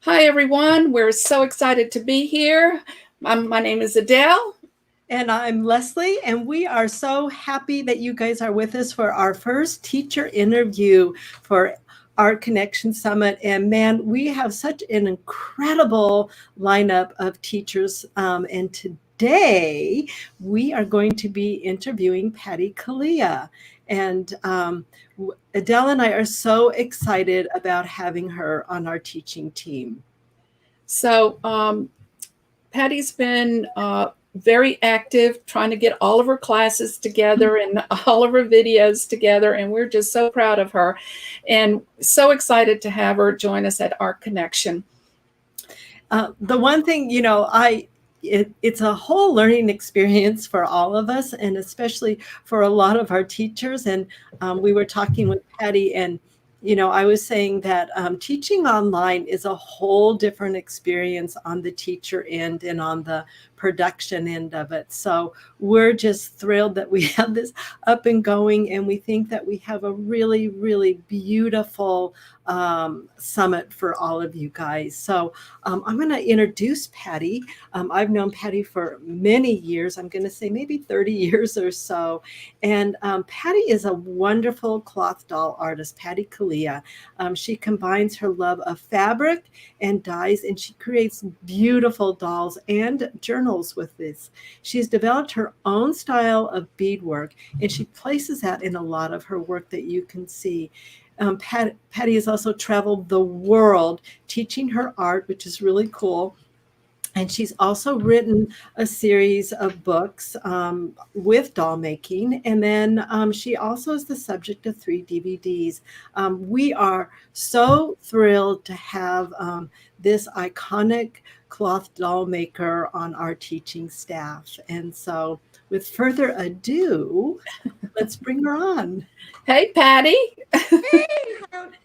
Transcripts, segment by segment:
Hi, everyone. We're so excited to be here. My name is Adele. And I'm Leslie, and we are so happy that you guys are with us for our first teacher interview for Art Connection Summit. And man, we have such an incredible lineup of teachers. And today we are going to be interviewing Patti Culea. And Adele and I are so excited about having her on our teaching team. So, Patty's been very active trying to get all of her classes together and all of her videos together. And we're just so proud of her and so excited to have her join us at Art Connection. The one thing, it's a whole learning experience for all of us, and especially for a lot of our teachers. And we were talking with Patti, and I was saying that teaching online is a whole different experience on the teacher end and on the production end of it. So we're just thrilled that we have this up and going, and we think that we have a really, really beautiful summit for all of you guys. So I'm going to introduce Patti. I've known Patti for many years. I'm going to say maybe 30 years or so. And Patti is a wonderful cloth doll artist, Patti Culea. She combines her love of fabric and dyes, and she creates beautiful dolls and journals with this. She's developed her own style of beadwork, and she places that in a lot of her work that you can see. Patti has also traveled the world teaching her art, which is really cool. And she's also written a series of books with doll making. And then she also is the subject of 3 DVDs. We are so thrilled to have this iconic cloth doll maker on our teaching staff. And so with further ado, let's bring her on. Hey, Patti. Hey,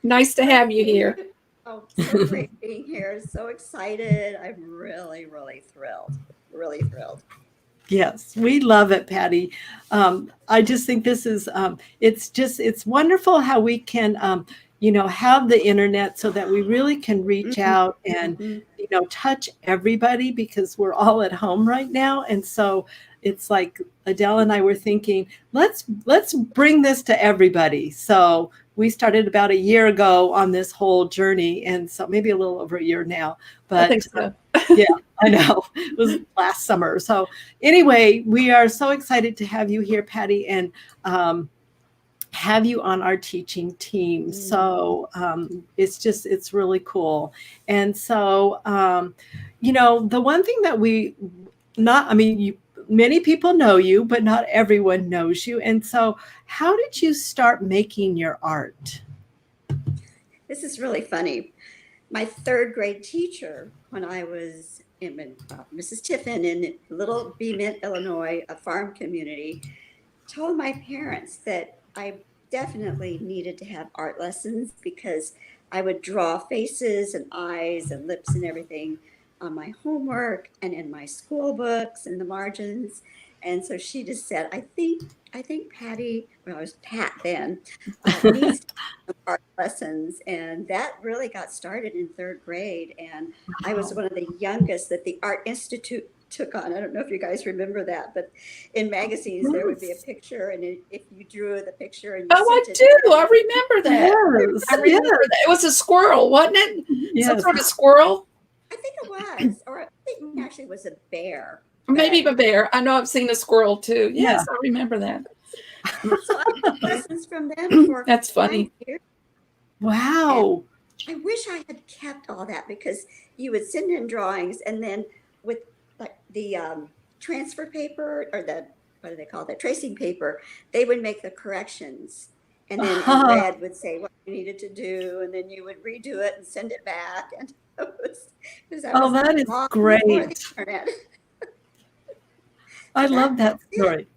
Nice to have you here. Oh, so great being here. So excited. I'm really, really thrilled. Really thrilled. Yes, we love it, Patti. I just think this is, it's wonderful how we can, have the internet so that we really can reach out and, touch everybody because we're all at home right now. And so it's like Adele and I were thinking, let's bring this to everybody. So we started about a year ago on this whole journey, and so maybe a little over a year now. But I think so. Yeah, I know. It was last summer. So anyway, we are so excited to have you here, Patti, and have you on our teaching team. So it's really cool. And so, the one thing that many people know you, but not everyone knows you. And so how did you start making your art? This is really funny. My 3rd grade teacher, when I was in Mrs. Tiffin in Little Beemint, Illinois, a farm community, told my parents that I definitely needed to have art lessons because I would draw faces and eyes and lips and everything on my homework and in my school books and the margins. And so she just said, I think Patti, well, I was Pat then, needs to have some art lessons. And that really got started in 3rd grade. And I was one of the youngest that the Art Institute took on. I don't know if you guys remember that, but in magazines there would be a picture, and if you drew the picture and you I sent do. it, I remember that. Yes, I remember that. It was a squirrel, wasn't it? yes. Some sort of squirrel. I think it was, or I think actually it was a bear. Maybe a bear. I know I've seen a squirrel too. Yes, Yeah. I remember that. So I took lessons from them for That's funny. 5 years. Wow. I wish I had kept all that because you would send in drawings, and then with like the transfer paper or the, what do they call that, tracing paper, they would make the corrections. And then in red would say what you needed to do, and then you would redo it and send it back. And that is great. I love that story.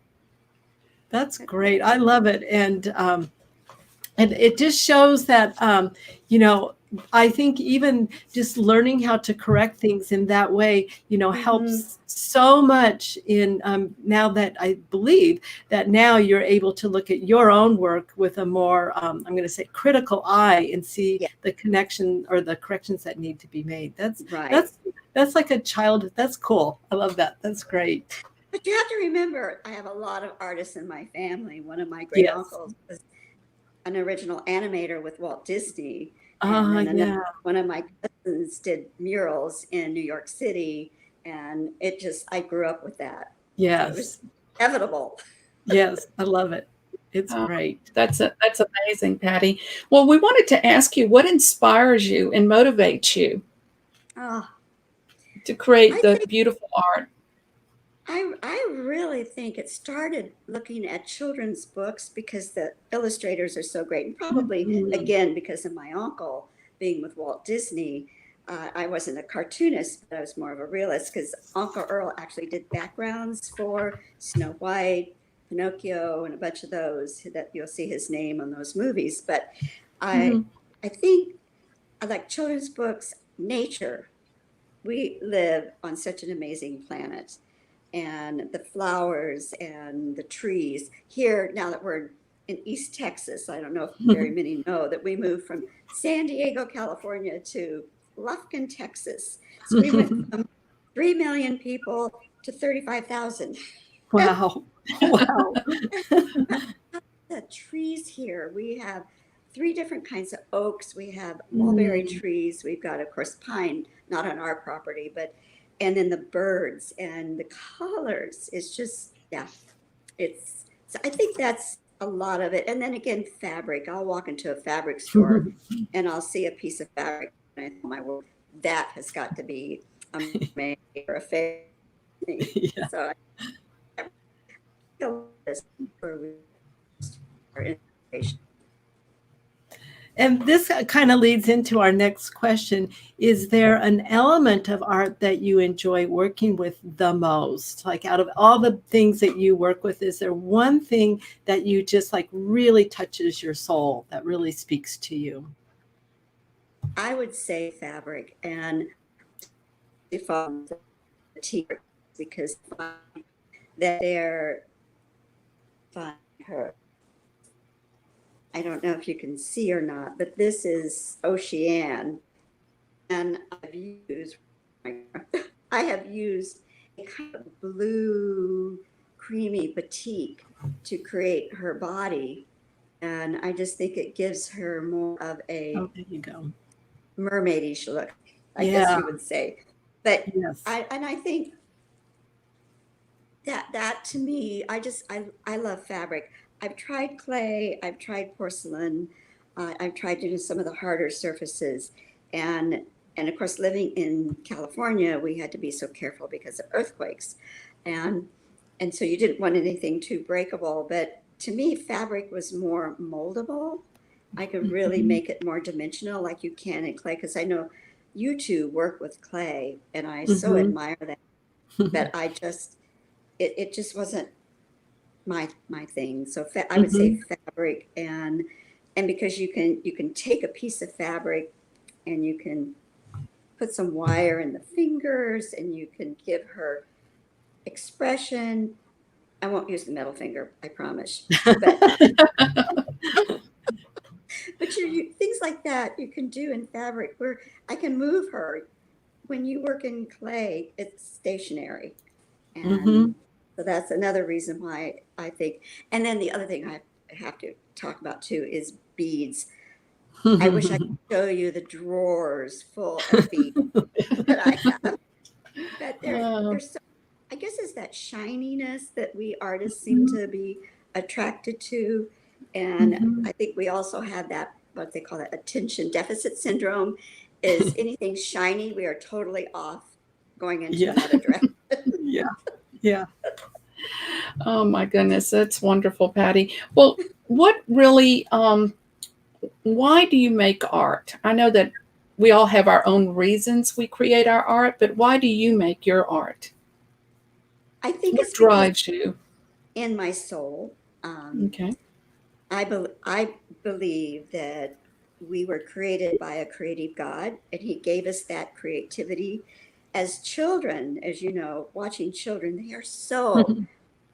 That's great. I love it. And it just shows that, I think even just learning how to correct things in that way, Mhm. helps so much in now that I believe that now you're able to look at your own work with a more, I'm going to say, critical eye and see Yeah, the connection or the corrections that need to be made. right. That's like a child. That's cool. I love that. That's great. But you have to remember, I have a lot of artists in my family. One of my great Yes. uncles was an original animator with Walt Disney, and then Yeah. one of my cousins did murals in New York City, and I grew up with that, so it was Yes. inevitable. Yes. I love it. It's Oh, great. that's amazing, Patty. Well, we wanted to ask you what inspires you and motivates you Oh, to create I the think beautiful art. I really think it started looking at children's books because the illustrators are so great, and probably Mhm. again because of my uncle being with Walt Disney. I wasn't a cartoonist, but I was more of a realist because Uncle Earl actually did backgrounds for Snow White, Pinocchio, and a bunch of those that you'll see his name on those movies. But I Mhm. I think I like children's books, nature. We live on such an amazing planet, and the flowers and the trees. Here, now that we're in East Texas, I don't know if very many know that we moved from San Diego, California to Lufkin, Texas. So we went from 3 million people to 35,000. Wow. Wow. The trees here, we have three different kinds of oaks. We have mulberry Mm. trees. We've got, of course, pine, not on our property, but, and then the birds and the colors. It's just, yeah, so I think that's a lot of it. And then again, fabric. I'll walk into a fabric store and I'll see a piece of fabric and I think, oh my word, that has got to be amazing or a favorite. Yeah. So I feel this where we are inspiration. And this kind of leads into our next question. Is there an element of art that you enjoy working with the most? Like out of all the things that you work with, is there one thing that you just like really touches your soul that really speaks to you? I would say fabric and from the t-shirts because that they're fun. Her, I don't know if you can see or not, but this is Oceane, and I have used a kind of blue, creamy batik to create her body, and I just think it gives her more of Oh, a there you go. mermaidish look, I guess Yeah. you would say. But Yes. I think that to me, I love fabric. I've tried clay, I've tried porcelain, I've tried doing some of the harder surfaces, and and of course, living in California, we had to be so careful because of earthquakes, and and so you didn't want anything too breakable. But to me, fabric was more moldable. I could really Mhm. make it more dimensional, like you can in clay, because I know you two work with clay, and I so Mhm. admire that. But it just wasn't my thing. So I would say Mhm. fabric, and because you can take a piece of fabric and you can put some wire in the fingers and you can give her expression. I won't use the middle finger, I promise. But things like that you can do in fabric where I can move her. When you work in clay, it's stationary. And Mhm. so that's another reason why I think. And then the other thing I have to talk about too is beads. I wish I could show you the drawers full of beads that I have, but they're Oh, so. I guess it's that shininess that we artists seem Mhm. to be attracted to, and Mhm. I think we also have that what they call that attention deficit syndrome. Is anything shiny, we are totally off, going into Yeah. another direction. Yeah. Yeah. oh my goodness, that's wonderful, Patty. Well, what really, why do you make art? I know that we all have our own reasons we create our art, but why do you make your art? I think What it's because drives you? in my soul, Okay. I believe that we were created by a creative God, and he gave us that creativity. As children, as you know, watching children, they are so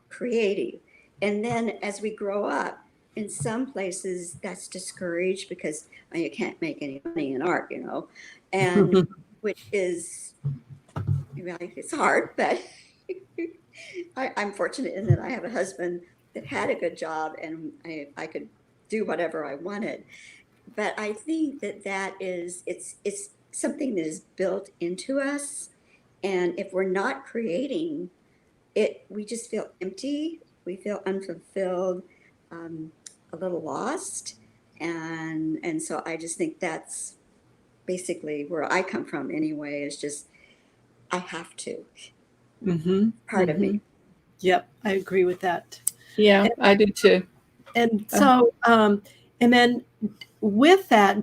creative. And then as we grow up, in some places that's discouraged because you can't make any money in art, and which is, well, it's hard, but I'm fortunate in that I have a husband that had a good job, and I could do whatever I wanted. But I think that is, it's something that is built into us. And if we're not creating it, we just feel empty. We feel unfulfilled, um, a little lost. And so I just think that's basically where I come from anyway, is just, I have to, Mm-hmm. part of Mm-hmm. me. Yep, I agree with that. Yeah, I do too. And so, and then with that,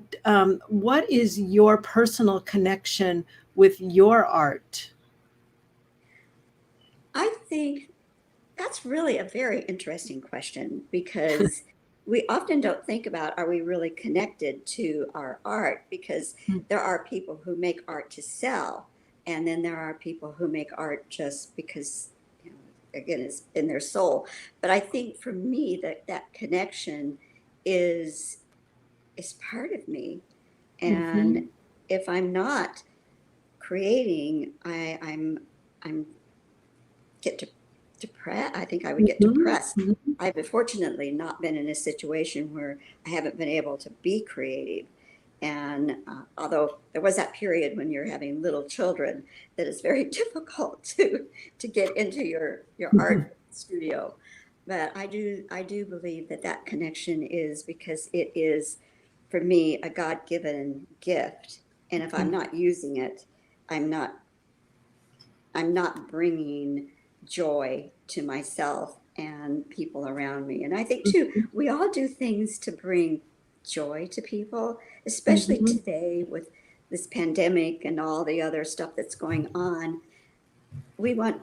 what is your personal connection with your art? I think that's really a very interesting question, because we often don't think about, are we really connected to our art? Because there are people who make art to sell, and then there are people who make art just because, again, it's in their soul. But I think for me, that connection is part of me. Mm-hmm. And if I'm not creating, I'm get depressed. I think I would get depressed. Mm-hmm. I've fortunately not been in a situation where I haven't been able to be creative. And although there was that period when you're having little children, that is very difficult to get into your art studio. But I do believe that connection is because it is, for me, a God-given gift. And if I'm not using it, I'm not I'm not bringing joy to myself and people around me. And I think too, we all do things to bring joy to people, especially Mm-hmm. today with this pandemic and all the other stuff that's going on. We want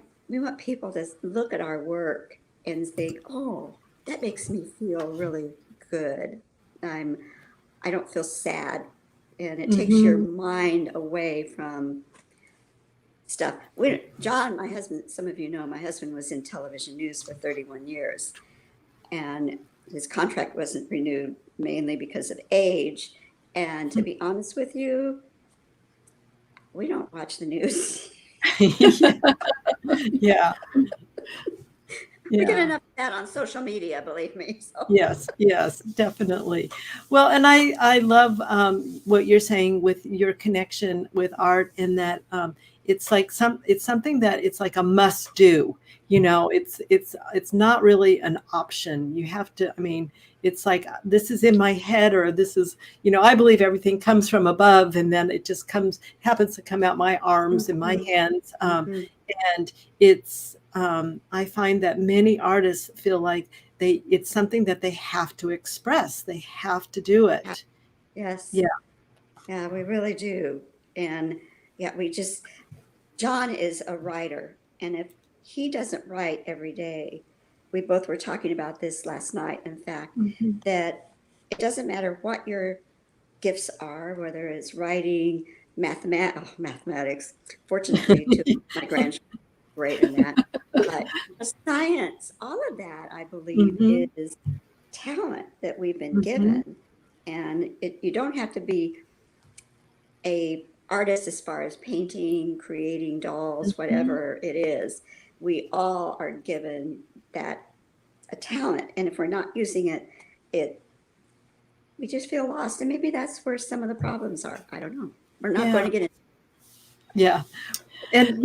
people to look at our work and think, "Oh, that makes me feel really good. I'm I don't feel sad." And it takes your Mm-hmm. mind away from stuff. John, my husband, some of you know, my husband was in television news for 31 years, and his contract wasn't renewed mainly because of age. And to be honest with you, we don't watch the news. Yeah. We get Yeah. enough of that on social media, believe me. So. Yes, yes, definitely. Well, and I love what you're saying with your connection with art, in that it's something that it's like a must do. It's not really an option. You have to. I mean, it's like, this is in my head, or this is, I believe everything comes from above, and then it just happens to come out my arms and my hands, Mhm. and it's. I find that many artists feel like it's something that they have to express. They have to do it. Yes. Yeah. Yeah, we really do. And yeah, John is a writer. And if he doesn't write every day, we both were talking about this last night, in fact, Mhm. that it doesn't matter what your gifts are, whether it's writing, mathematics. Fortunately, two of my grandchildren are great in that. But science, all of that, I believe, Mhm. is talent that we've been Mhm. given. And you don't have to be a artist as far as painting, creating dolls, Mhm. whatever it is. We all are given that a talent, and if we're not using it, it we just feel lost. And maybe that's where some of the problems are. I don't know. We're not going Yeah. to get into. Yeah. And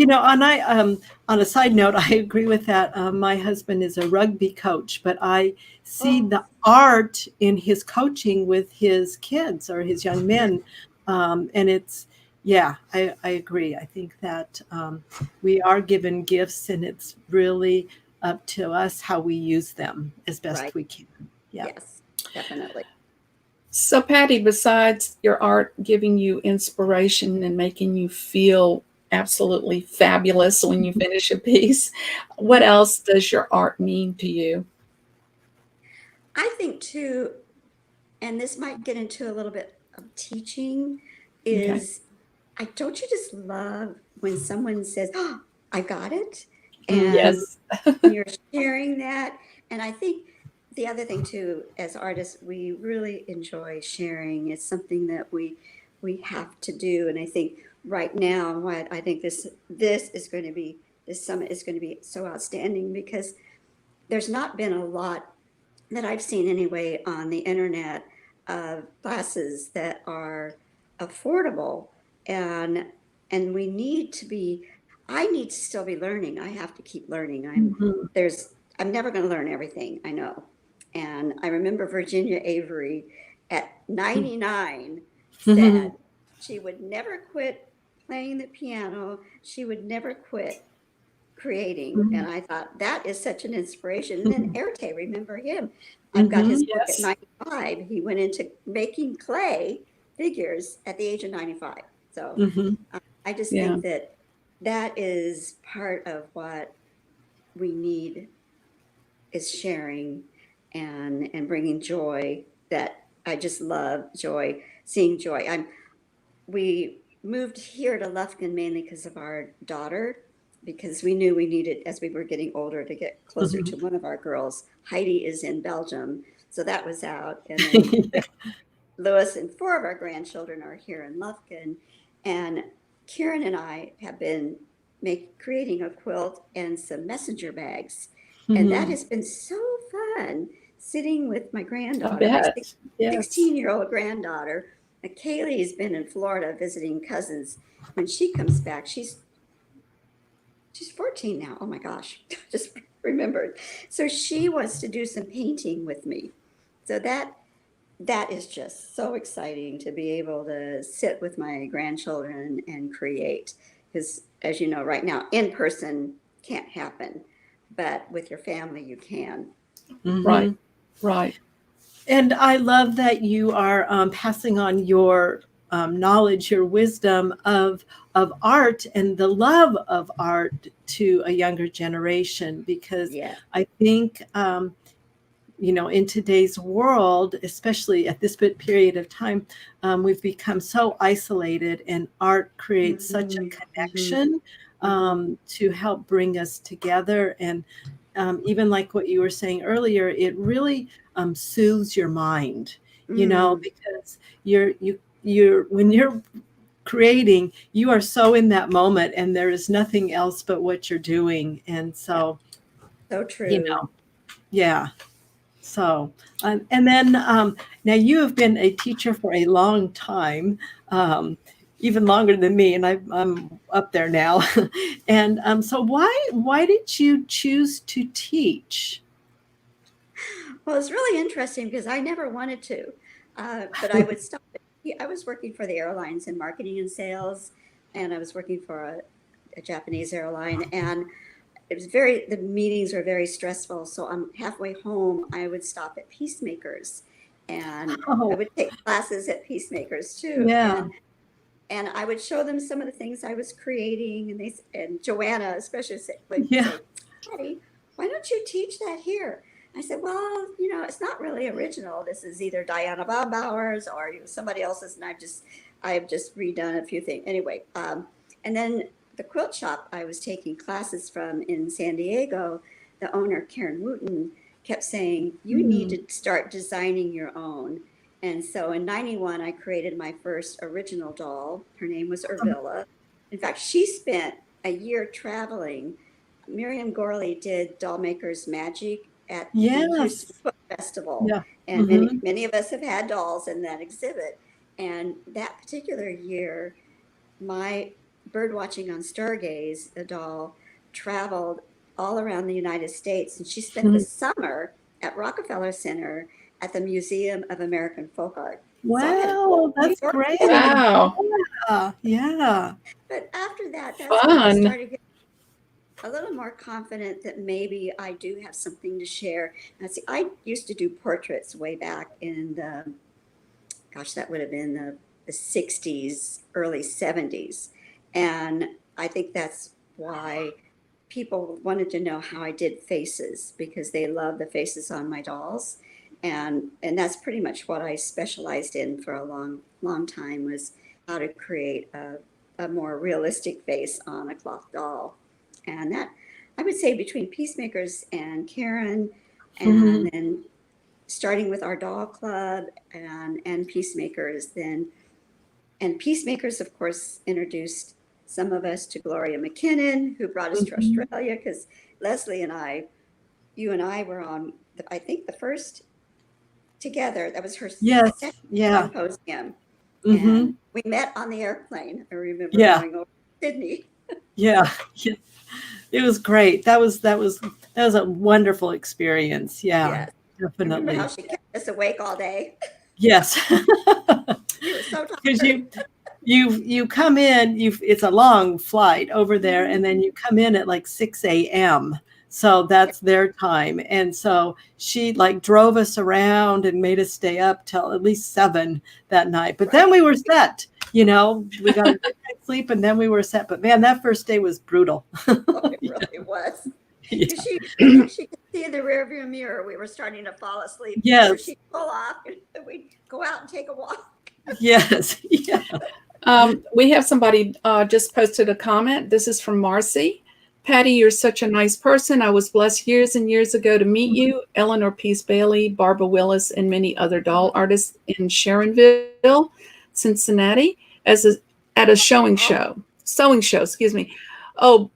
on a side note, I agree with that. My husband is a rugby coach, but I see Oh, the art in his coaching with his kids or his young yeah, men, and it's, yeah, I agree. I think that we are given gifts, and it's really up to us how we use them as best right. we can. Yeah. Yes, definitely. So, Patty, besides your art giving you inspiration and making you feel absolutely fabulous when you finish a piece, what else does your art mean to you? I think too, and this might get into a little bit of teaching is, don't you just love when someone says, "Oh, I got it," and Yes. you're sharing that. And I think the other thing too, as artists, we really enjoy sharing. It's something that we have to do. And I think right now, what I think this summit is going to be so outstanding, because there's not been a lot that I've seen anyway on the internet of classes that are affordable, and we need to be, I need to still be learning. I have to keep learning. I'm never going to learn everything, I know. And I remember Virginia Avery at 99 said she would never quit playing the piano. She would never quit creating. And I thought that is such an inspiration. And then Erte, remember him? I've got his book at Yes. 95. He went into making clay figures at the age of 95. So I just Yeah. think that that is part of what we need, is sharing and bringing joy. That I just love joy, seeing joy. We moved here to Lufkin mainly because of our daughter, because we knew we needed, as we were getting older, to get closer to one of our girls. Heidi is in Belgium, so that was out. And then Louis and 4 of our grandchildren are here in Lufkin. And Karen and I have been creating a quilt and some messenger bags. And that has been so fun, sitting with my I granddaughter, my bet. Yes. 16-year-old granddaughter. Kaylee's been in Florida visiting cousins. When she comes back, she's 14 now. Oh my gosh, just remembered. So she wants to do some painting with me. So that is just so exciting, to be able to sit with my grandchildren and create. Because as you know, right now, in person can't happen, but with your family, you can. Right. Right. And I love that you are passing on your knowledge, your wisdom of art and the love of art to a younger generation, because Yeah. I think in today's world, especially at this period of time, we've become so isolated, and art creates such a connection to help bring us together. And even like what you were saying earlier, it really soothes your mind, because you're when you're creating, you are so in that moment, and there is nothing else but what you're doing. And so, So true. yeah. So, and then now you have been a teacher for a long time, even longer than me, and I'm up there now. And so why did you choose to teach? Well, it's really interesting, because I never wanted to, but I would stop. I was working for the airlines in marketing and sales, and I was working for a Japanese airline, and the meetings were very stressful. So I'm halfway home, I would stop at Peacemakers, and I Oh, would take classes at Peacemakers too. yeah. And I would show them some of the things I was creating, and Joanna especially would Yeah. say, "Patty, why don't you teach that here?" I said, "Well, it's not really original. This is either Diana Baumbauer's or somebody else's, and I've just redone a few things anyway." And then the quilt shop I was taking classes from in San Diego, the owner, Karen Wooten, kept saying, "You need to start designing your own." And so in 91, I created my first original doll. Her name was Urvilla. In fact, she spent a year traveling. Miriam Gorley did Doll Maker's Magic at the Houston Yes. Quilt Festival. Yeah. And many of us have had dolls in that exhibit. And that particular year, my Bird Watching on Stargaze, the doll, traveled all around the United States. And she spent the summer at Rockefeller Center at the Museum of American Folk Art. So I had a Wow, New that's York great. visit. Wow. Yeah. But after that, that's when I Fun. started getting a little more confident that maybe I do have something to share. Now, see, I used to do portraits way back in that would have been the 60s, early 70s. And I think that's why people wanted to know how I did faces, because they love the faces on my dolls. And that's pretty much what I specialized in for a long time, was how to create a more realistic face on a cloth doll. And that, I would say, between Peacemakers and Karen, and then starting with our doll club and Peacemakers, then, and Peacemakers, of course, introduced some of us to Gloria McKinnon, who brought us to Australia, because Leslie and I, you and I were on, I think, the first together. That was her second symposium. And we met on the airplane. I remember going over to Sydney. Yeah. It was great. That was a wonderful experience. Yeah, Yes. definitely. Remember how she kept us awake all day? Yes. We were so tired. Because you come in, it's a long flight over there, and then you come in at like 6 a.m. So that's their time. And so she like drove us around and made us stay up till at least 7 that night. But then we were set, we got a good night's sleep, and then we were set. But man, that first day was brutal. Oh, it really was. Yeah. She could see in the rearview mirror we were starting to fall asleep. Yes. So she'd pull off and we'd go out and take a walk. Yes. Yeah. We have somebody just posted a comment. This is from Marcy. Patti, you're such a nice person. I was blessed years and years ago to meet you, Eleanor Peace Bailey, Barbara Willis, and many other doll artists in Sharonville, Cincinnati, at a sewing show. Excuse me. Oh,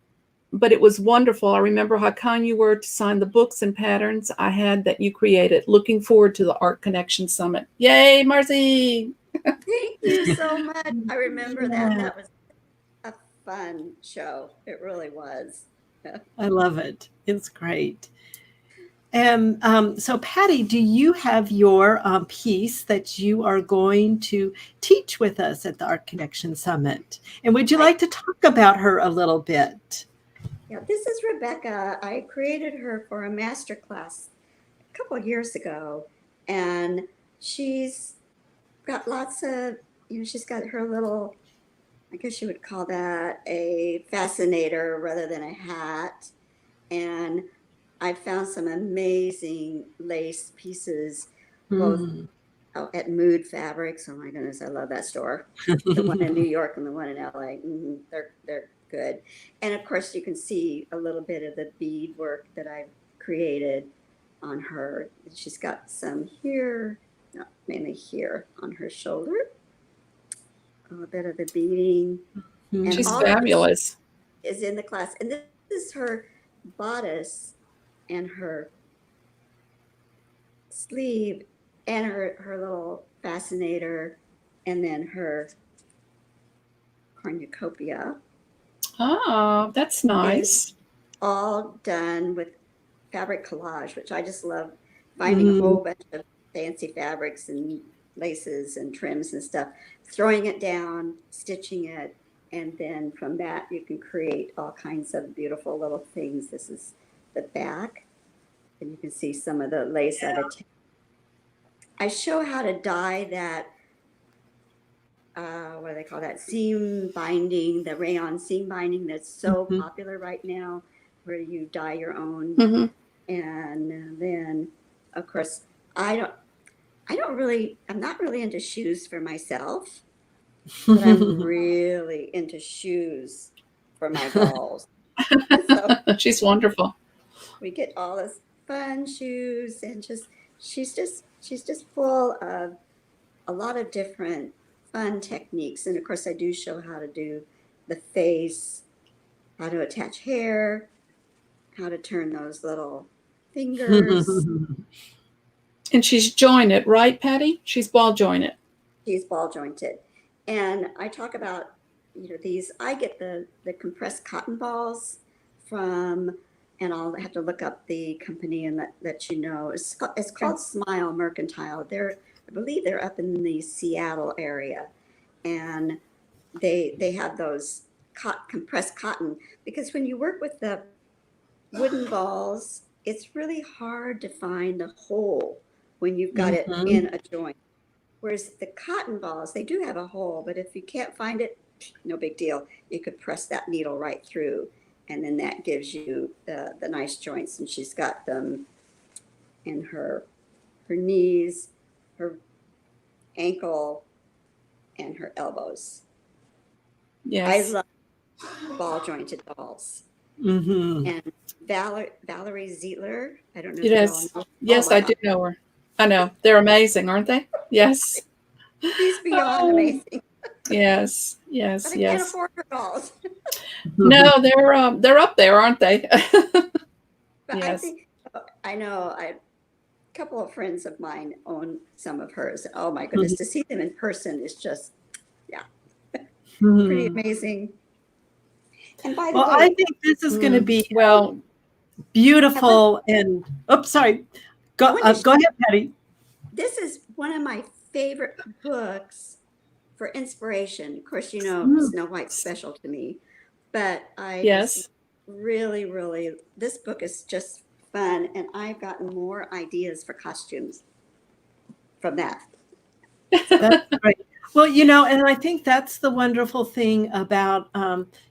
but it was wonderful. I remember how kind you were to sign the books and patterns I had that you created. Looking forward to the Art Connection Summit. Yay, Marcy! Thank you so much. I remember that. That was a fun show. It really was. I love it. It's great. And so, Patti, do you have your piece that you are going to teach with us at the Art Connection Summit? And would you like to talk about her a little bit? Yeah, this is Rebecca. I created her for a master class a couple of years ago, and she's got lots of, she's got her little, I guess you would call that a fascinator rather than a hat. And I found some amazing lace pieces, both at Mood Fabrics. Oh my goodness, I love that store. The one in New York and the one in LA. They're good. And of course, you can see a little bit of the bead work that I've created on her. She's got some here, not mainly here on her shoulder. A little bit of the beading. And she's fabulous. Is in the class. And this is her bodice and her sleeve and her little fascinator, and then her cornucopia. Oh, that's nice. All done with fabric collage, which I just love, finding a whole bunch of fancy fabrics and laces and trims and stuff, throwing it down, stitching it, and then from that you can create all kinds of beautiful little things. This is the back, and you can see some of the lace I've attached. I show how to dye that, what do they call that, seam binding, the rayon seam binding that's so popular right now, where you dye your own. And then, of course, I'm not really into shoes for myself, but I'm really into shoes for my dolls. So she's wonderful. we get all this fun shoes, and she's just full of a lot of different fun techniques. And of course, I do show how to do the face, how to attach hair, how to turn those little fingers. And she's jointed, right, Patti? She's ball jointed. She's ball jointed. And I talk about, these, I get the compressed cotton balls from, and I'll have to look up the company and let you know. It's called Smile Mercantile. I believe they're up in the Seattle area, and they have those compressed cotton, because when you work with the wooden balls, it's really hard to find the hole when you've got it in a joint. Whereas the cotton balls, they do have a hole, but if you can't find it, no big deal. You could press that needle right through, and then that gives you the nice joints. And she's got them in her her knees, her ankle, and her elbows. Yes. I love ball jointed dolls. Mm-hmm. And Valerie Zietler, I don't know if you all Yes. know. Yes, Oh my I God, do know her. I know. They're amazing, aren't they? Yes. she's beyond Oh, amazing. yes. But Yes. I can't Yes. afford her dolls. No, they're up there, aren't they? But I Yes. think, I know, a couple of friends of mine own some of hers. Oh my goodness, Mhm. to see them in person is just, yeah, pretty Mhm. amazing. And by the Well, I way, think this is going to be Well, I want, beautiful. And oops, sorry. I want to Go ahead, Patty. this is one of my favorite books for inspiration. Of course, you know, Mm. Snow White's special to me, but I just yes. really, really, this book is just fun, and I've gotten more ideas for costumes from that. So, That's right. Well, you know, and I think that's the wonderful thing about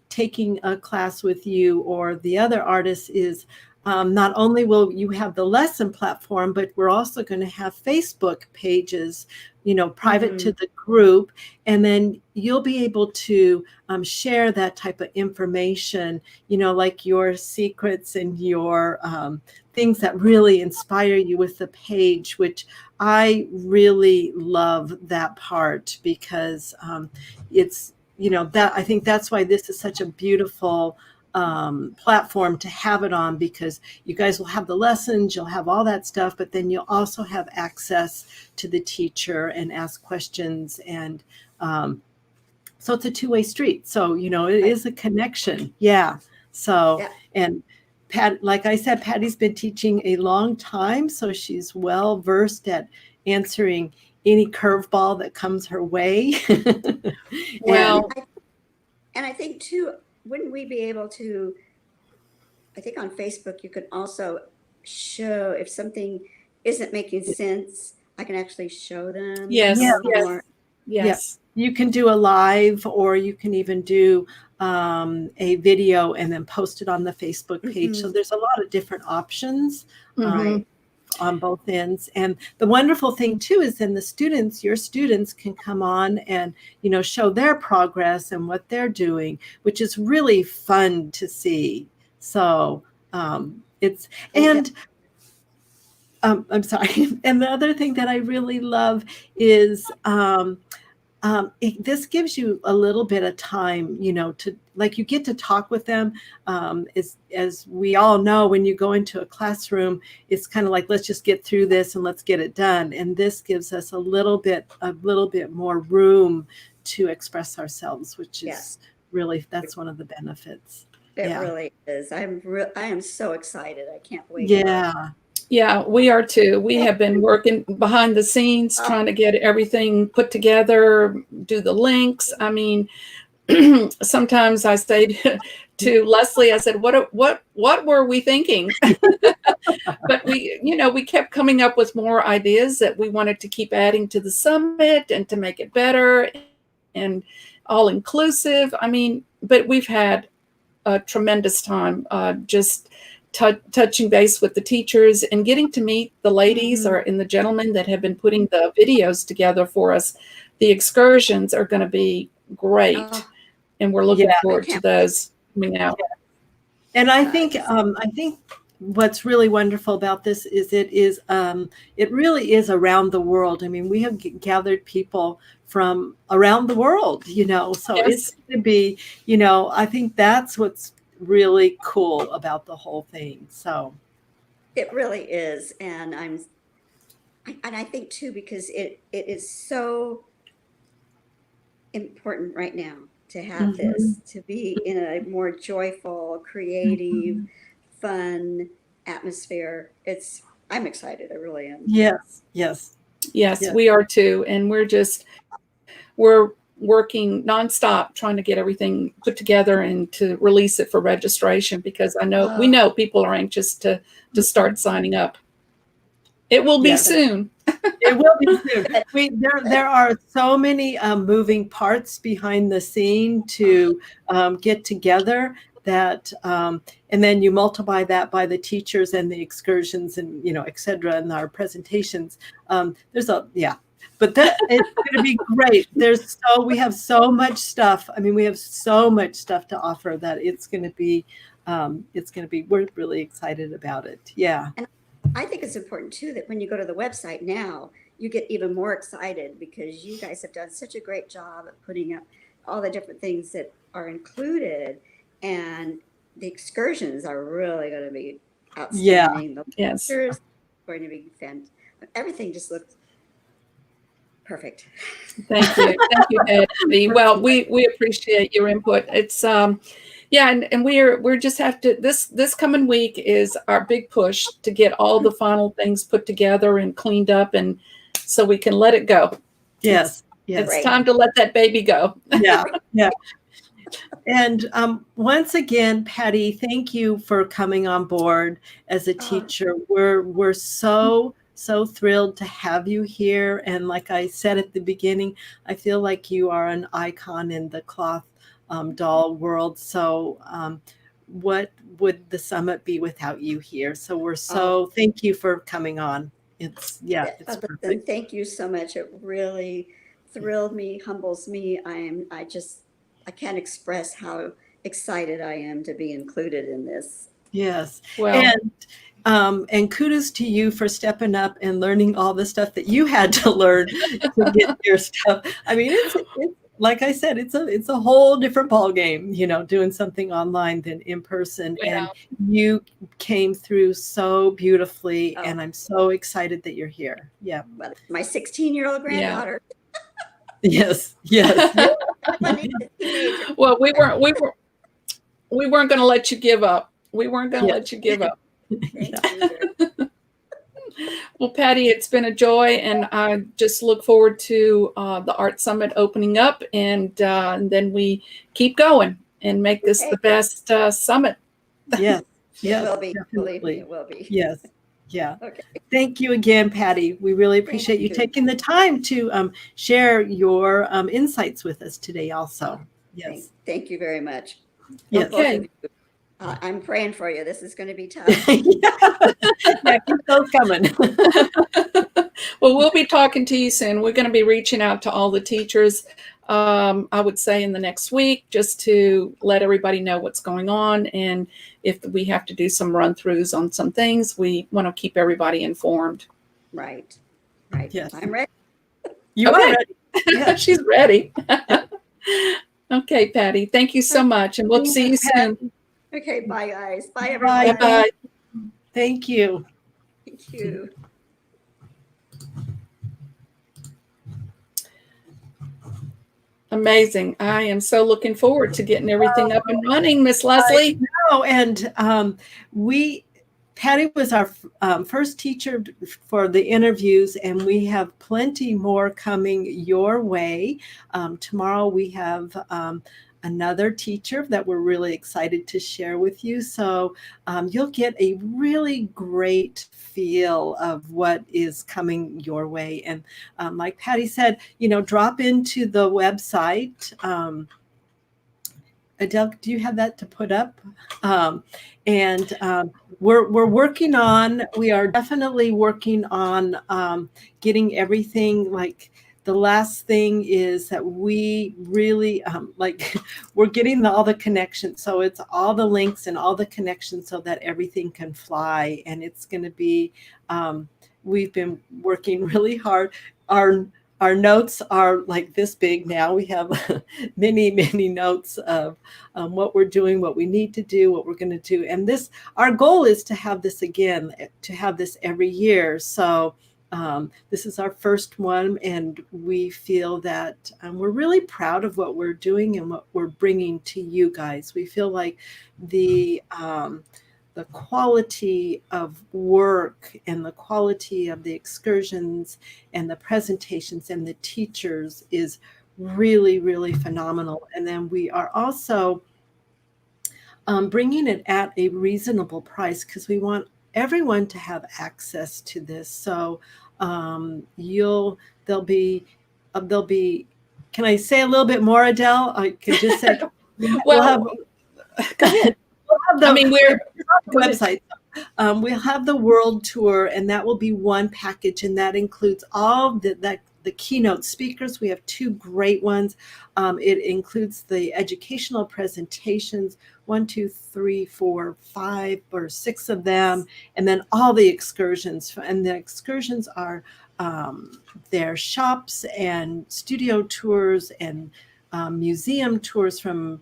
taking a class with you or the other artists is not only will you have the lesson platform, but we're also going to have Facebook pages, you know, private to the group. And then you'll be able to share that type of information, you know, like your secrets and your things that really inspire you with the page, which I really love that part because it's, you know, that I think that's why this is such a beautiful platform to have it on, because you guys will have the lessons, you'll have all that stuff, but then you'll also have access to the teacher and ask questions. And so it's a two-way street. So, you know, it is a connection. Yeah. So, yeah. and Pat, like I said, Patty's been teaching a long time, so she's well versed at answering any curveball that comes her way. And Well, And I think too, wouldn't we be able to, I think on Facebook, you can also show if something isn't making sense, I can actually show them a yeah, yes. little Yes. more. yeah, Yes. you can do a live, or you can even do a video and then post it on the Facebook page. So Mhm. there's a lot of different options. Hmm. Right. On both ends. And the wonderful thing too is then the students, your students can come on and, you know, show their progress and what they're doing, which is really fun to see. So it's, And and I'm sorry. And the other thing that I really love is this gives you a little bit of time, you know, to like you get to talk with them. As we all know, when you go into a classroom, it's kind of like, let's just get through this and let's get it done. And this gives us a little bit more room to express ourselves, which yes, is really, that's one of the benefits. it Yeah. really is. I am so excited. I can't wait. Yeah. Yeah, we are too. We have been working behind the scenes Oh, trying to get everything put together, do the links. I mean, sometimes I say to Leslie, I said, what were we thinking?" But we, you know, we kept coming up with more ideas that we wanted to keep adding to the summit and to make it better and all inclusive. I mean, but we've had a tremendous time just touching base with the teachers and getting to meet the ladies or and the gentlemen that have been putting the videos together for us. The excursions are going to be great, oh, and we're Yeah. looking I forward to can't wait. those coming out. And It's, I think what's really wonderful about this is it really is around the world. I mean, we have gathered people from around the world, you know, so it's Yes. going to be, you know, I think that's what's really cool about the whole thing. So, it really is. And I think too, because it is so important right now to have mhm, this, to be in a more joyful, creative, mhm. fun atmosphere. I'm excited. I really am. Yes, yes, Yes, yes. we are too, and we're working nonstop trying to get everything put together and to release it for registration because we Oh, know people are anxious to start signing up. It will be Yes. soon. It will be soon. good. There are so many moving parts behind the scene to get together that, and then you multiply that by the teachers and the excursions and, et cetera, and our presentations. But that it's going to be great. We have so much stuff. I mean, we have so much stuff to offer that we're really excited about it. Yeah. And I think it's important too that when you go to the website now, you get even more excited because you guys have done such a great job of putting up all the different things that are included, and the excursions are really going to be outstanding. Yeah. The lectures are going to be fantastic. Everything just looks perfect. Thank you, Patty. Well, we appreciate your input. It's yeah, and we're just have to this coming week is our big push to get all the final things put together and cleaned up, and so we can let it go. Yes. It's time to let that baby go. Yeah. And once again, Patti, thank you for coming on board as a teacher. We're so thrilled to have you here. And like I said at the beginning, I feel like you are an icon in the cloth doll world. So what would the summit be without you here? So thank you for coming on. It's perfect. Thank you so much. It really thrilled me, humbles me. I can't express how excited I am to be included in this. Yes. Well, and kudos to you for stepping up and learning all the stuff that you had to learn to get your stuff. I mean, it's like I said, it's a whole different ball game, doing something online than in person. Yeah. And you came through so beautifully, and I'm so excited that you're here. Yeah. Well, my 16-year-old granddaughter. Yeah. Yes. Well, we weren't going to let you give up. We weren't going to let you give up. Well, Patti, it's been a joy, and I just look forward to the Art Summit opening up, and then we keep going and make this the best summit. Yes. It will be. Believe me, it will be. Yes. Yeah. Okay. Thank you again, Patti. We really appreciate you taking the time to share your insights with us today also. Yes. Thank you very much. Yes. Okay. I'm praying for you. This is going to be tough. Yeah, keep those coming. Well, we'll be talking to you soon. We're going to be reaching out to all the teachers, I would say in the next week, just to let everybody know what's going on. And if we have to do some run-throughs on some things, we want to keep everybody informed. Right. Yes. I'm ready. You are ready. Yeah. She's ready. Okay, Patti. Thank you so much. And we'll see you soon. Okay, bye guys. Bye everybody. Bye. Thank you. Thank you. Amazing. I am so looking forward to getting everything up and running, Miss Leslie. And Patti was our first teacher for the interviews, and we have plenty more coming your way. Tomorrow we have another teacher that we're really excited to share with you. So you'll get a really great feel of what is coming your way. And like Patti said, drop into the website. Adele, do you have that to put up? We are definitely working on getting everything. Like the last thing is that we really we're getting all the connections. So it's all the links and all the connections so that everything can fly. And it's going to be, we've been working really hard. Our notes are like this big now. We have many notes of what we're doing, what we need to do, what we're going to do. And our goal is to have this every year. So this is our first one, and we feel that we're really proud of what we're doing and what we're bringing to you guys. We feel like the quality of work and the quality of the excursions and the presentations and the teachers is really, really phenomenal. And then we are also bringing it at a reasonable price because we want everyone to have access to this. So there'll be, can I say a little bit more, Adele? I could just say, Go ahead. We'll have the, I mean, we're the website. We'll have the world tour, and that will be one package, and that includes all the keynote speakers. We have 2 great ones. It includes the educational presentations, 1, 2, 3, 4, 5, or 6 of them, and then all the excursions. And the excursions are their shops and studio tours and museum tours from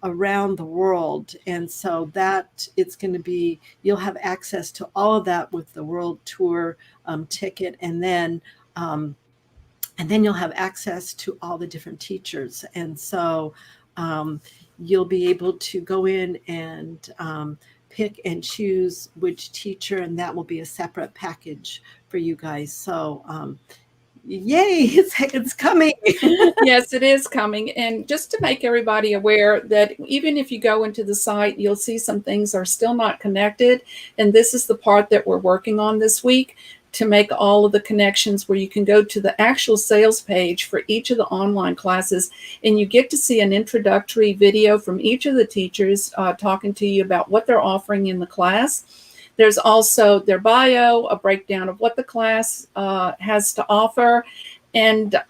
around the world. And so that it's going to be, you'll have access to all of that with the world tour ticket. And then you'll have access to all the different teachers. And so you'll be able to go in and pick and choose which teacher, and that will be a separate package for you guys. So yay, it's coming. Yes, it is coming. And just to make everybody aware that even if you go into the site, you'll see some things are still not connected. And this is the part that we're working on this week, to make all of the connections where you can go to the actual sales page for each of the online classes, and you get to see an introductory video from each of the teachers talking to you about what they're offering in the class. There's also their bio, a breakdown of what the class has to offer. And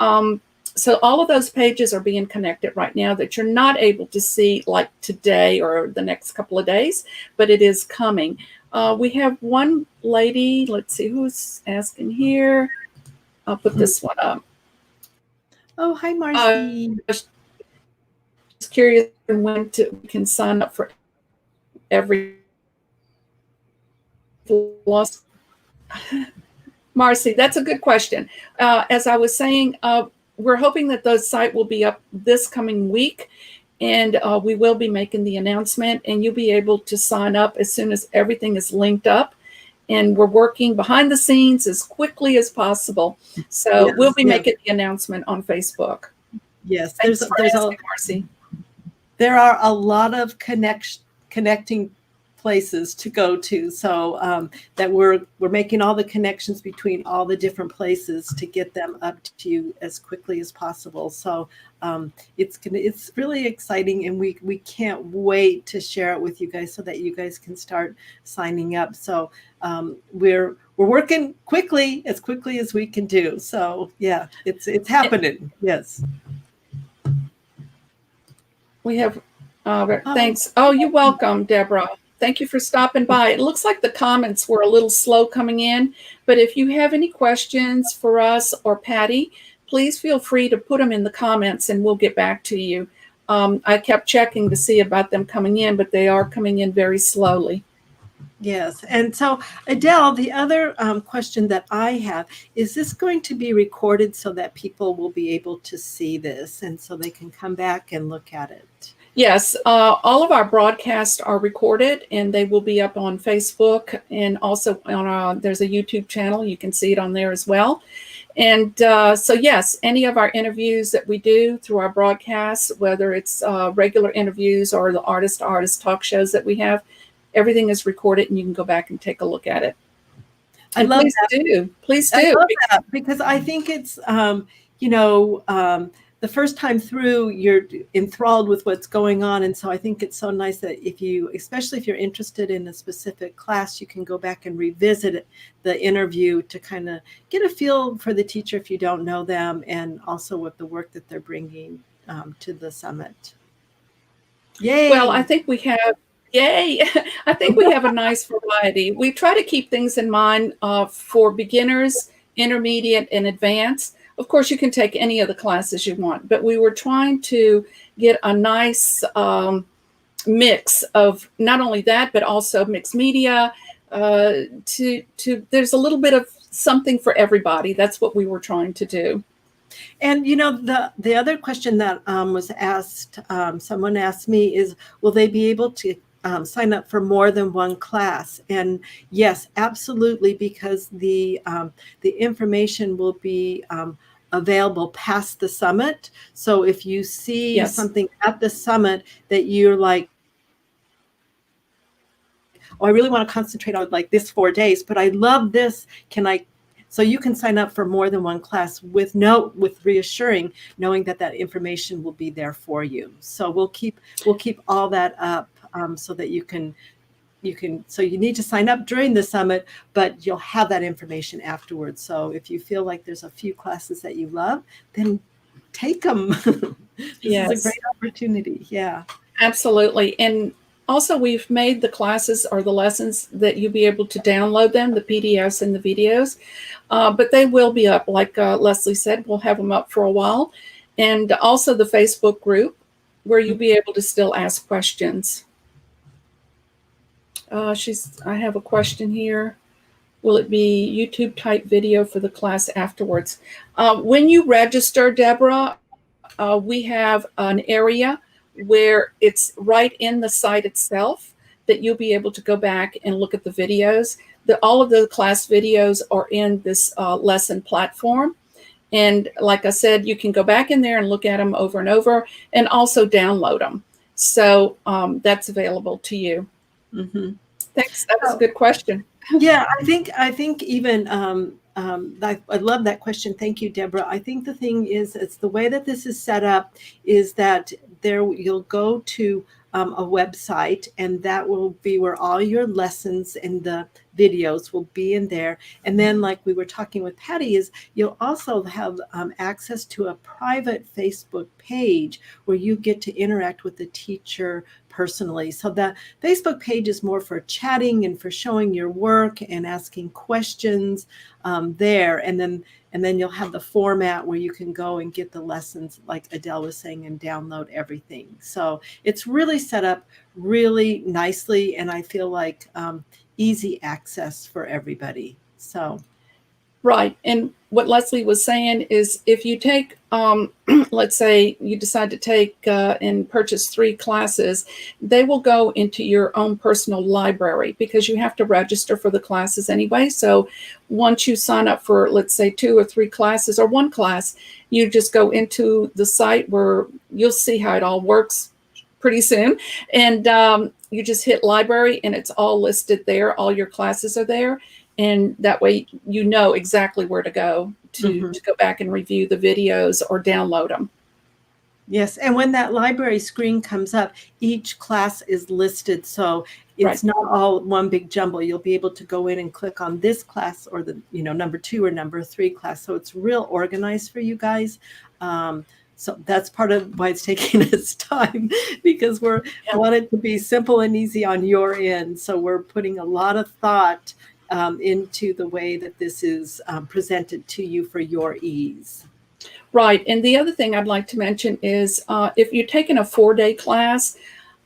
so all of those pages are being connected right now that you're not able to see like today or the next couple of days, but it is coming. We have one lady, let's see who's asking here. I'll put this one up. Oh, hi, Marcy. Just curious when we can sign up for every loss. Marcy, that's a good question. As I was saying, we're hoping that the site will be up this coming week, and we will be making the announcement, and you'll be able to sign up as soon as everything is linked up. And we're working behind the scenes as quickly as possible. So Yes, we'll be yes. making the announcement on Facebook. Yes, Thanks there's for asking, Marcy. there are a lot of connecting places to go to, so that we're making all the connections between all the different places to get them up to you as quickly as possible. So it's really exciting, and we can't wait to share it with you guys so that you guys can start signing up. So we're working as quickly as we can do. So yeah, it's happening. Yes. We have, thanks. Oh, you're welcome, Deborah. Thank you for stopping by. It looks like the comments were a little slow coming in, but if you have any questions for us or Patti, please feel free to put them in the comments and we'll get back to you. I kept checking to see about them coming in, but they are coming in very slowly. Yes. And so, Adele, the other question that I have, is this going to be recorded so that people will be able to see this and so they can come back and look at it? Yes, all of our broadcasts are recorded and they will be up on Facebook, and also on there's a YouTube channel. You can see it on there as well. And so, yes, any of our interviews that we do through our broadcasts, whether it's regular interviews or the artist-to-artist talk shows that we have, everything is recorded and you can go back and take a look at it. I love please that. do. Please do. I love that because I think it's, the first time through, you're enthralled with what's going on. And so I think it's so nice that especially if you're interested in a specific class, you can go back and revisit the interview to kind of get a feel for the teacher if you don't know them, and also what the work that they're bringing to the summit. Yay. Well, I think we have, yay. I think we have a nice variety. We try to keep things in mind for beginners, intermediate, and advanced. Of course, you can take any of the classes you want, but we were trying to get a nice mix of not only that, but also mixed media. There's a little bit of something for everybody. That's what we were trying to do. And the other question that was asked, someone asked me, is will they be able to sign up for more than one class? And yes, absolutely, because the information will be available past the summit. So if you see something at the summit that you're like, oh, I really want to concentrate on like this 4 days, but I love this. So you can sign up for more than one class with reassuring, knowing that that information will be there for you. So we'll keep all that up, so that you can. So you need to sign up during the summit, but you'll have that information afterwards. So if you feel like there's a few classes that you love, then take them. This is a great opportunity. Yeah, absolutely. And also, we've made the classes or the lessons that you'll be able to download them, the PDFs and the videos, but they will be up. Like Leslie said, we'll have them up for a while. And also the Facebook group where you'll be able to still ask questions. I have a question here. Will it be YouTube type video for the class afterwards? When you register, Deborah, we have an area where it's right in the site itself that you'll be able to go back and look at the videos. All of the class videos are in this lesson platform. And like I said, you can go back in there and look at them over and over and also download them. So that's available to you. Mm-hmm. Thanks. That was a good question. Yeah, I think even I love that question. Thank you, Deborah. I think the thing is, it's the way that this is set up is that you'll go to a website, and that will be where all your lessons and the videos will be in there. And then, like we were talking with Patti, is you'll also have access to a private Facebook page where you get to interact with the teacher personally. So the Facebook page is more for chatting and for showing your work and asking questions there. And then you'll have the format where you can go and get the lessons, like Adele was saying, and download everything. So it's really set up really nicely, and I feel like easy access for everybody. So. Right. And what Leslie was saying is if you take, let's say you decide to take and purchase 3 classes, they will go into your own personal library because you have to register for the classes anyway. So once you sign up for, let's say, 2 or 3 classes or 1 class, you just go into the site where you'll see how it all works pretty soon. And you just hit library and it's all listed there. All your classes are there. And that way, you know exactly where to go to go back and review the videos or download them. Yes. And when that library screen comes up, each class is listed. So it's not all one big jumble. You'll be able to go in and click on this class or the, number 2 or number 3 class. So it's real organized for you guys. So that's part of why it's taking us time, because we want it to be simple and easy on your end. So we're putting a lot of thought into the way that this is presented to you for your ease. Right. And the other thing I'd like to mention is if you're taking a 4-day class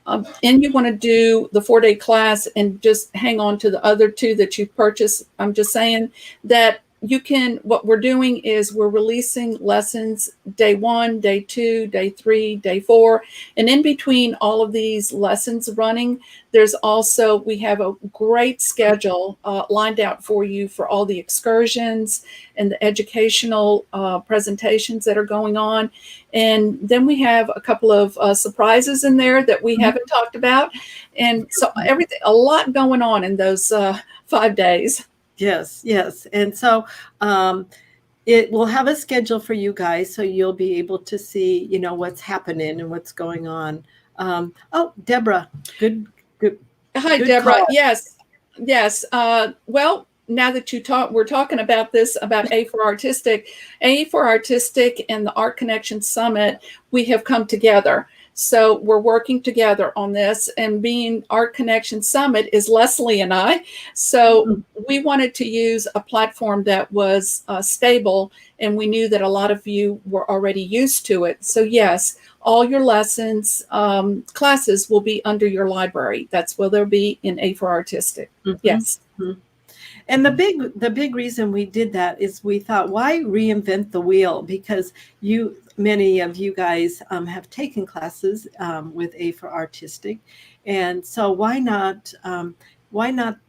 and you want to do the 4-day class and just hang on to the other 2 that you purchased, I'm just saying that you can, what we're doing is we're releasing lessons day 1, day 2, day 3, day 4. And in between all of these lessons running, there's also, we have a great schedule lined out for you for all the excursions and the educational presentations that are going on. And then we have a couple of surprises in there that we haven't talked about. And so everything, a lot going on in those 5 days. Yes, yes. And so it will have a schedule for you guys, so you'll be able to see, what's happening and what's going on. Oh, Deborah, good. Hi, good Deborah. call. Yes. Well, now that we're talking about this, about A for Artistic and the Art Connection Summit, we have come together. So we're working together on this, and being Art Connection Summit is Leslie and I. So we wanted to use a platform that was stable, and we knew that a lot of you were already used to it. So yes, all your lessons, classes will be under your library. That's where they'll be in A for Artistic. Yes. And the big reason we did that is we thought, why reinvent the wheel? Because many of you guys have taken classes with A for Artistic, and so why not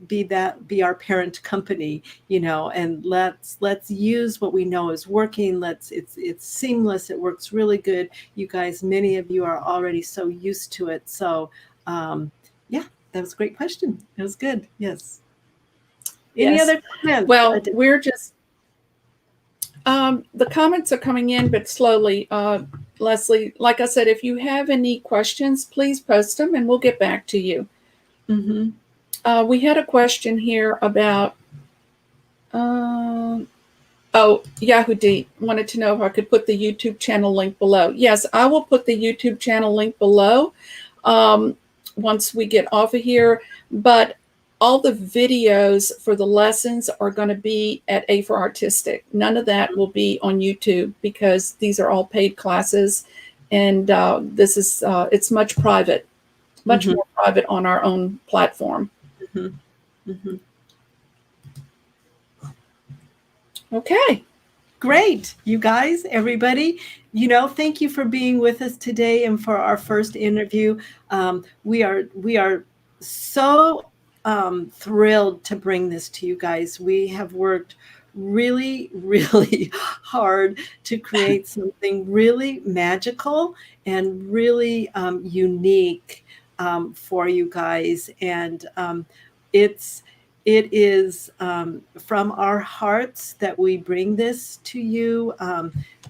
be our parent company, and let's use what we know is working. It's seamless. It works really good. You guys, many of you are already so used to it. So yeah, that was a great question. It was good. Yes. Any other comments? Well, The comments are coming in, but slowly. Leslie, like I said, if you have any questions, please post them and we'll get back to you. Mm-hmm. We had a question here about, Yahoo wanted to know if I could put the YouTube channel link below. Yes, I will put the YouTube channel link below once we get off of here. But all the videos for the lessons are going to be at A for Artistic. None of that will be on YouTube because these are all paid classes. And this is, it's much private, much more private on our own platform. Okay. Great. You guys, everybody, thank you for being with us today and for our first interview. We are so thrilled to bring this to you guys. We have worked really, really hard to create something really magical and really unique for you guys. And it is from our hearts that we bring this to you.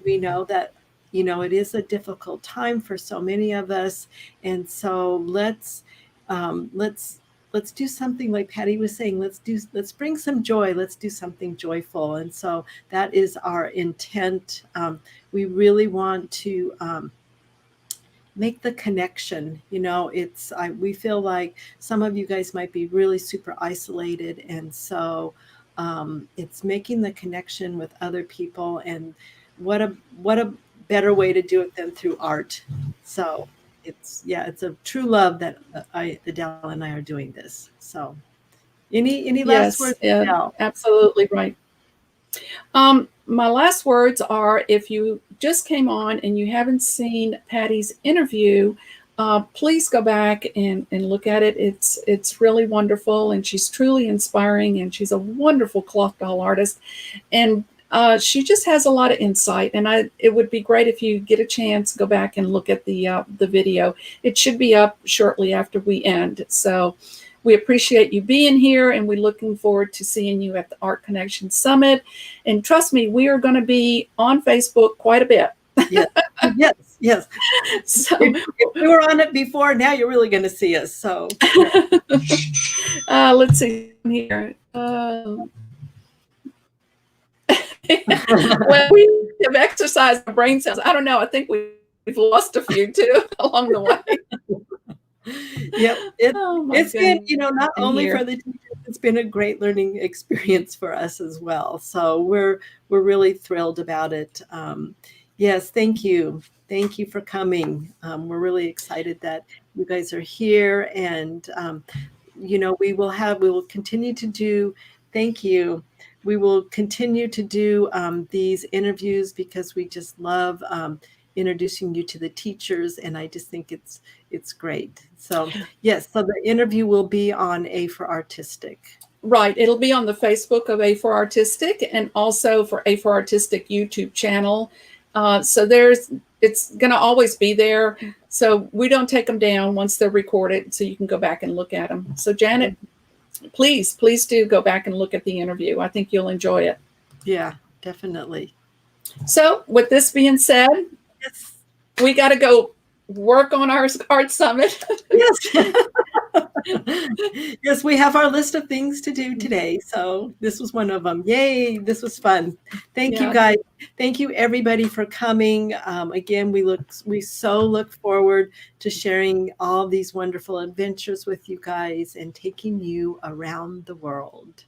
We know that, it is a difficult time for so many of us. And so let's do something like Patti was saying, let's bring some joy. Let's do something joyful. And so that is our intent. We really want to make the connection. We feel like some of you guys might be really super isolated. And so it's making the connection with other people. And what a better way to do it than through art. So it's a true love that Adele and I are doing this. So any last words? Yeah, absolutely right. My last words are, if you just came on and you haven't seen Patti's interview, please go back and look at it. It's really wonderful, and she's truly inspiring, and she's a wonderful cloth doll artist. And she just has a lot of insight, and it would be great if you get a chance, go back and look at the video. It should be up shortly after we end. So we appreciate you being here, and we're looking forward to seeing you at the Art Connection Summit. And trust me, we are going to be on Facebook quite a bit. Yes. So if we were on it before, now you're really going to see us. So let's see here. Well, we have exercised our brain cells. I don't know. I think we've lost a few too along the way. Yep. It's been, not only for the teachers, it's been a great learning experience for us as well. So we're really thrilled about it. Yes, thank you. Thank you for coming. We're really excited that you guys are here, and we will continue to do. Thank you. We will continue to do these interviews because we just love introducing you to the teachers, and I just think it's great. So yes, so the interview will be on A for Artistic. Right, it'll be on the Facebook of A for Artistic, and also for A for Artistic YouTube channel. So it's going to always be there. So we don't take them down once they're recorded, so you can go back and look at them. So Janet, please do go back and look at the interview. I think you'll enjoy it. Yeah, definitely. So with this being said, yes, we got to go work on our art summit. Yes. Yes, we have our list of things to do today. So this was one of them. Yay, this was fun. Thank you guys. Thank you everybody for coming. Again, we so look forward to sharing all these wonderful adventures with you guys and taking you around the world.